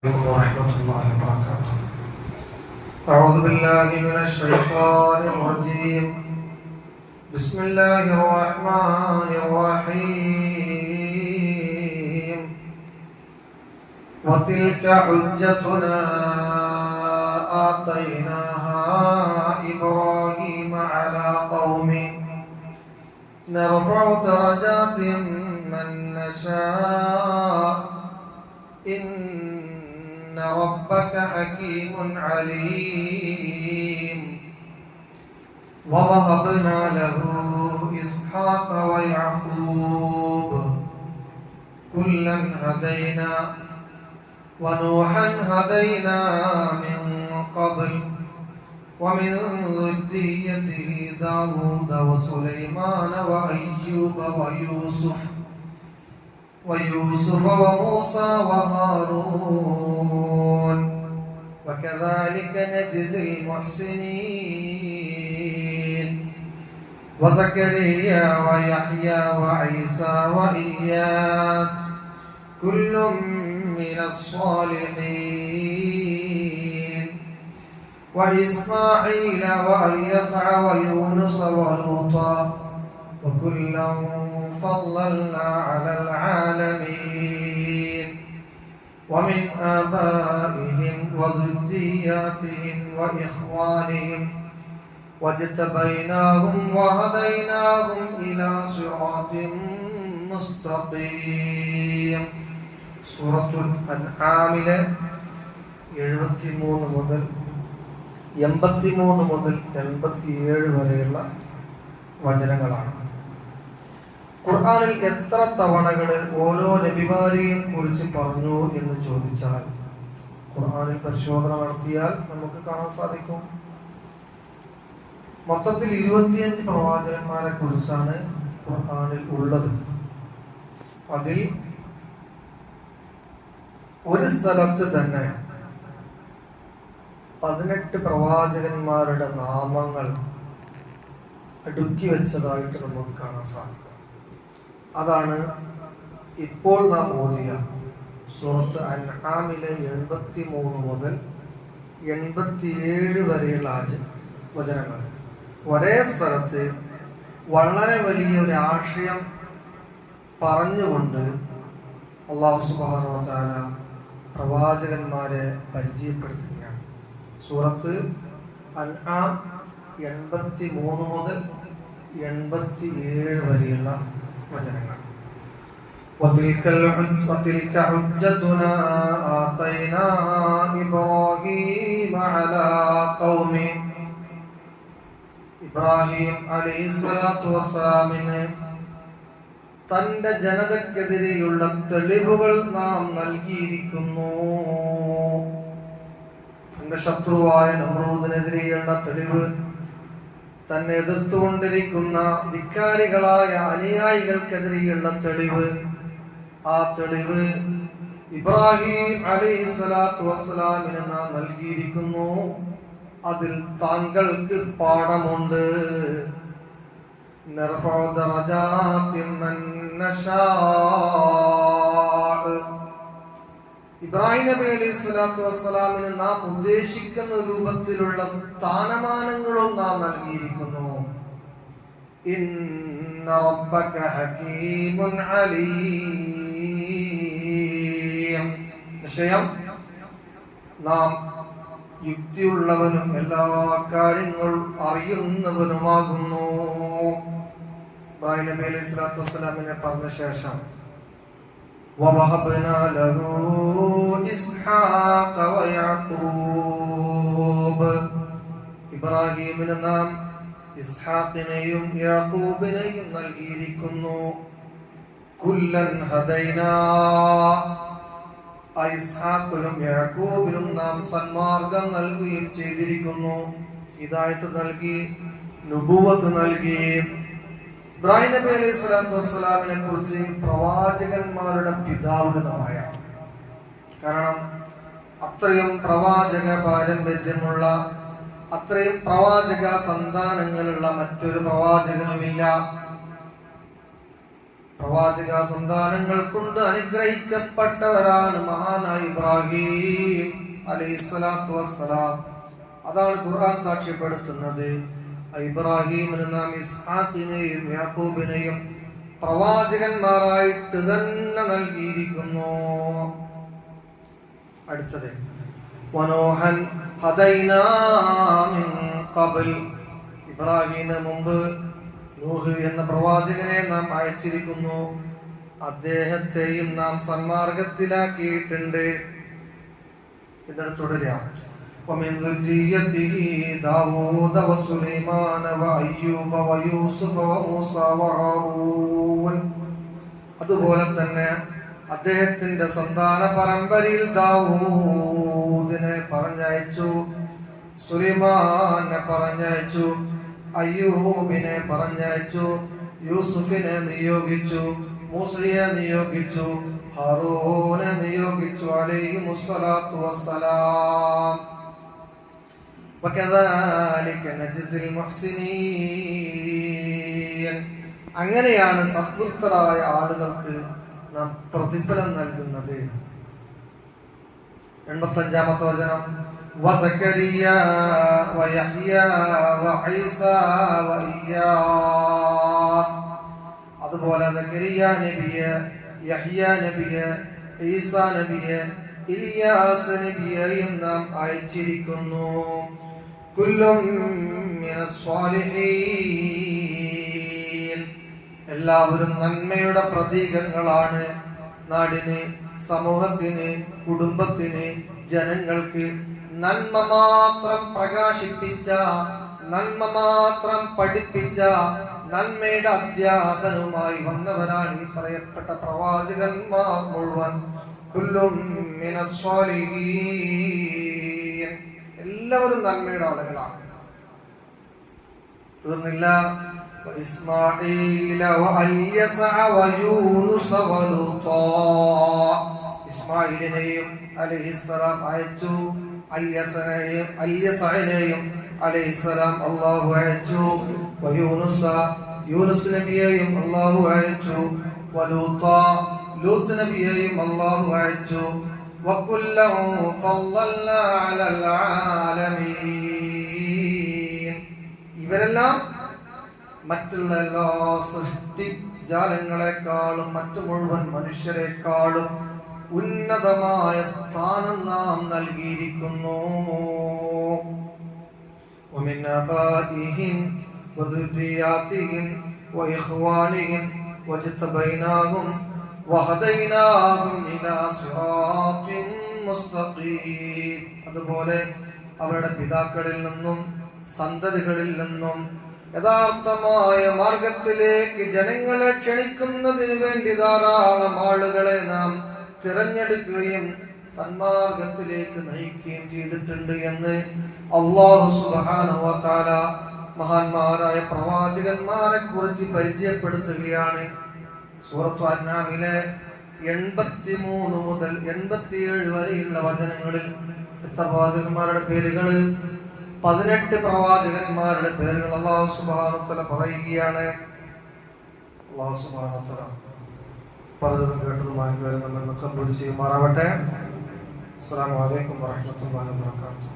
ورحمة الله وبركاته. أعوذ بالله من الشيطان الرجيم. بسم الله الرحمن الرحيم. وتلك حجتنا آتيناها إبراهيم على قومه نرفع درجات من نشاء إن ربك حكيم عليم. ووهبنا له إسحاق ويعقوب كلا هدينا ونوحا هدينا من قبل ومن ذريته داود وسليمان وأيوب ويوسف وموسى وهارون وكذلك نجزي المحسنين. وزكريا ويحيى وعيسى وإلياس كل من الصالحين. وإسماعيل واليسع ويونس ولوطا وكلا فضلنا على العالمين. ومن آبائهم وذرياتهم وإخوانهم واجتبيناهم وهديناهم إلى صراط مستقيم. സൂറത്തുൽ അൻആമിലെ 73 മുതൽ 83 മുതൽ 87 വരെയുള്ള വചനങ്ങളാണ്. ഖുർആനിൽ എത്ര തവണകൾ ഓരോ നബിമാരെയും കുറിച്ച് പറഞ്ഞു എന്ന് ചോദിച്ചാൽ ഖുർആനിൽ പരിശോധന നടത്തിയാൽ നമുക്ക് കാണാൻ സാധിക്കും. മൊത്തത്തിൽ 25 പ്രവാചകന്മാരെ കുറിച്ചാണ് ഖുർആനിൽ ഉള്ളത്. അതിൽ ഒരു സ്ഥലത്ത് തന്നെ 18 പ്രവാചകന്മാരുടെ നാമങ്ങൾ അടുക്കി വെച്ചതായിട്ട് നമുക്ക് കാണാൻ സാധിക്കും. അതാണ് ഇപ്പോൾ നാം ഓതിയ സൂറത്ത് അൻആമിലെ 83 മുതൽ 87 വരെയുള്ള വചനങ്ങൾ. ഒരേ സ്ഥലത്ത് വളരെ വലിയൊരു ആശയം പറഞ്ഞുകൊണ്ട് അല്ലാഹു സുബ്ഹാനഹു വ തആല പ്രവാചകന്മാരെ പരിചയപ്പെടുത്തുകയാണ്. സൂറത്ത് അൻആം 83 മുതൽ 87 വരെയുള്ള വചനങ്ങൾ. وتلك حجتنا آتيناها إبراهيم على قومه. ഇബ്രാഹിം അലൈഹിസ്സലാത്തു വസ്സലാമിന് തന്റെ ജനതക്കെതിരെയുള്ള തെളിവുകൾ നാം നൽകിയിരിക്കുന്നു. തന്റെ ശത്രുവായ നമ്രൂദിനെതിരെയുള്ള തെളിവ്, തന്നെ എതിർത്തുകൊണ്ടിരിക്കുന്ന ധിക്കാരികളായ അനുയായികൾക്കെതിരെയുള്ള തെളിവ്, ആ തെളിവ് ഇബ്രാഹിം അലൈഹിസ്സലാത്തു വസ്സലാമിന് നാം നൽകിയിരിക്കുന്നു. അതിൽ താങ്കൾക്ക് പാഠമുണ്ട്. നർഫഉ ദറജാതിൻ മൻ നശാ. ഇബ്രാഹിം നബി അലൈഹിസ്സലാത്തു വസ്സലാമിന് നാം ഉദ്ദേശിക്കുന്ന രൂപത്തിലുള്ള സ്ഥാനമാനങ്ങളും നാം നൽകിയിരിക്കുന്നു. ഇന്ന റബ്ബക ഹകീമുൻ അലീം. നിശ്ചയം നാം യുക്തിയുള്ളവനും എല്ലാ കാര്യങ്ങളും അറിയുന്നവനുമാകുന്നു. ഇബ്രാഹിം നബി അലൈഹിസ്സലാത്തു വസ്സലാമിനെ പറഞ്ഞ ശേഷം وَوَهَبْنَا لَهُ إِسْحَاقَ وَيَعْقُوبَ. ഇബ്രാഹിമിന് നാം ഇസ്ഹാഖിനെയും യാഖൂബിനെയും നൽകിയിരിക്കുന്നു. കുല്ലൻ ഹദൈനാ. ഇസ്ഹാഖിനും യാഖൂബിനും നാം സന്മാർഗം നൽകുകയും ചെയ്തിരിക്കുന്നു. ഹിദായത്ത് നൽകി, നുബുവത്ത് നൽകി. ഇബ്രാഹിം നബി അലൈഹിസ്സലാത്തു വസ്സലാമിനെ കുറിച്ച് പ്രവാചകന്മാരുടെ പിതാവ് എന്ന് പറയാം. കാരണം അത്രയും പ്രവാചക പാരമ്പര്യമുള്ള, അത്രയും പ്രവാചക സന്താനങ്ങളുള്ള മറ്റൊരു പ്രവാചകനുമില്ല. പ്രവാചക സന്താനങ്ങൾ കൊണ്ട് അനുഗ്രഹിക്കപ്പെട്ടവരാണ് മഹാനായ ഇബ്രാഹിം അലൈഹിസ്സലാത്തു വസ്സലാം. അതാണ് ഖുർആൻ സാക്ഷ്യപ്പെടുത്തുന്നത്. ഇബ്രാഹിമിന് നാം ഇസ്ഹാഖിനെയും യാക്കൂബിനെയും പ്രവാചകന്മാരായിട്ട് തന്നെ നൽകിയിരിക്കുന്നു. അടുത്തത് വനൂഹൻ ഹദൈനാ മിൻ ഖബൽ. ഇബ്രാഹിമിന് മുമ്പ് നൂഹ് എന്ന പ്രവാചകനെ നാം അയച്ചിരിക്കുന്നു. അദ്ദേഹത്തെയും നാം സന്മാർഗത്തിലാക്കിയിട്ടുണ്ട്. ഇതിന് തുടരാം. ومن ذريته داوود وسليمان وأيوب ويوسف وموسى وهارون. അതുപോലെ തന്നെ അദ്ദേഹത്തിന്റെ സന്താന പരമ്പരയിൽ ദാവൂദിനെ പറഞ്ഞയച്ചു, സുലൈമാനെ പറഞ്ഞയച്ചു, അയ്യൂബിനെ പറഞ്ഞയച്ചു, യൂസുഫിനെ നിയോഗിച്ചു, മൂസയെ നിയോഗിച്ചു, ഹാറൂനെ നിയോഗിച്ചു അലൈഹിമുസ്സലാത്തു വസ്സലാം. വകദാലിക നജ്സിൽ മുഹ്സിനീൻ. അങ്ങനെയാണ് സത്വൃത്തരായ ആളുകൾക്ക് നാം പ്രതിഫലം നൽകുന്നത്. 85-ാമത്തെ വചനം വസകരിയ വയഹ്യ വഈസ വഇല്യാസ്. അതുപോലെ സക്കരിയ നബിയെ, യഹ്യ നബിയെ, ഈസാ നബിയെ, ഇല്യാസ് നബിയെയും നാം അയച്ചിരിക്കുന്നു. കുല്ലും മിനസ് സ്വാലിഹീൻ. എല്ലാവരും നന്മയുടെ പ്രതീകങ്ങളാണ്. നാടിന്, സമൂഹത്തിന്, കുടുംബത്തിന്, ജനങ്ങൾക്ക് നന്മ മാത്രം പ്രകാശിപ്പിച്ച, നന്മ മാത്രം പഠിപ്പിച്ച, നന്മയുടെ അധ്യാപനവുമായി വന്നവരാണ് ഈ പറയപ്പെട്ട പ്രവാചകന്മാർ മുഴുവൻ. കുല്ലും മിനസ് സ്വാലിഹീൻ. എല്ലാവരും നന്മയുടെ ആളുകളാണ്. തീർന്നില്ല. ഇസ്മാഈല വഅൽയസഅ വയൂനുസ വലൂത്താ. ഇസ്മാഈലിനെയും അലൈഹിസ്സലാം അയച്ചു, അല്യസഅനെയും അലൈഹിസ്സലാം അല്ലാഹു അയച്ചു, വയൂനുസ യൂനുസ് നബിയെയും അല്ലാഹു അയച്ചു, വലൂത്താ ലൂത്ത് നബിയെയും അല്ലാഹു അയച്ചു. വകുല്ലൻ ഫളൽനാ അലൽ ആലമീൻ. ഇവരെല്ലാം മറ്റുള്ള എല്ലാ സൃഷ്ടിജാലങ്ങളെക്കാളും മറ്റു മുഴുവൻ മനുഷ്യരെക്കാളും ഉന്നതമായ സ്ഥാനം നാം നൽകിയിരിക്കുന്നു. ومن آبائهم وذرياتهم وإخوانهم واجتبيناهم وهديناهم إلى صراط مستقيم. അതുപോലെ അവരുടെ പിതാക്കളിൽ നിന്നും സന്തതികളിൽ നിന്നും യഥാർത്ഥമായ മാർഗത്തിലേക്ക് ജനങ്ങളെ ക്ഷണിക്കുന്നതിന് വേണ്ടി ധാരാളം ആളുകളെ നാം തിരഞ്ഞെടുക്കുകയും സന്മാർഗത്തിലേക്ക് നയിക്കുകയും ചെയ്തിട്ടുണ്ട് എന്ന് അല്ലാഹു സുബ്ഹാനഹു വ തആല മഹാന്മാരായ പ്രവാചകന്മാരെ കുറിച്ച് പരിചയപ്പെടുത്തുകയാണ്. സൂറത്തു അൻആമിലെ 83 മുതൽ 87 വരെയുള്ള വചനങ്ങളിൽ എത്ര പ്രവാചകന്മാരുടെ പേരുകൾ? 18 പ്രവാചകന്മാരുടെ പേരുകൾ അല്ലാഹു സുബ്ഹാനഹു വ തആല പറയുകയാണ്. അല്ലാഹു സുബ്ഹാനഹു വ തആല പറഞ്ഞതും കേട്ടതുമായി നമ്മൾ കബൂൽ ചെയ്യുമാറാവട്ടെ. അസ്സലാമു അലൈക്കും വറഹ്മത്തുള്ളാഹി വബറകാതുഹു.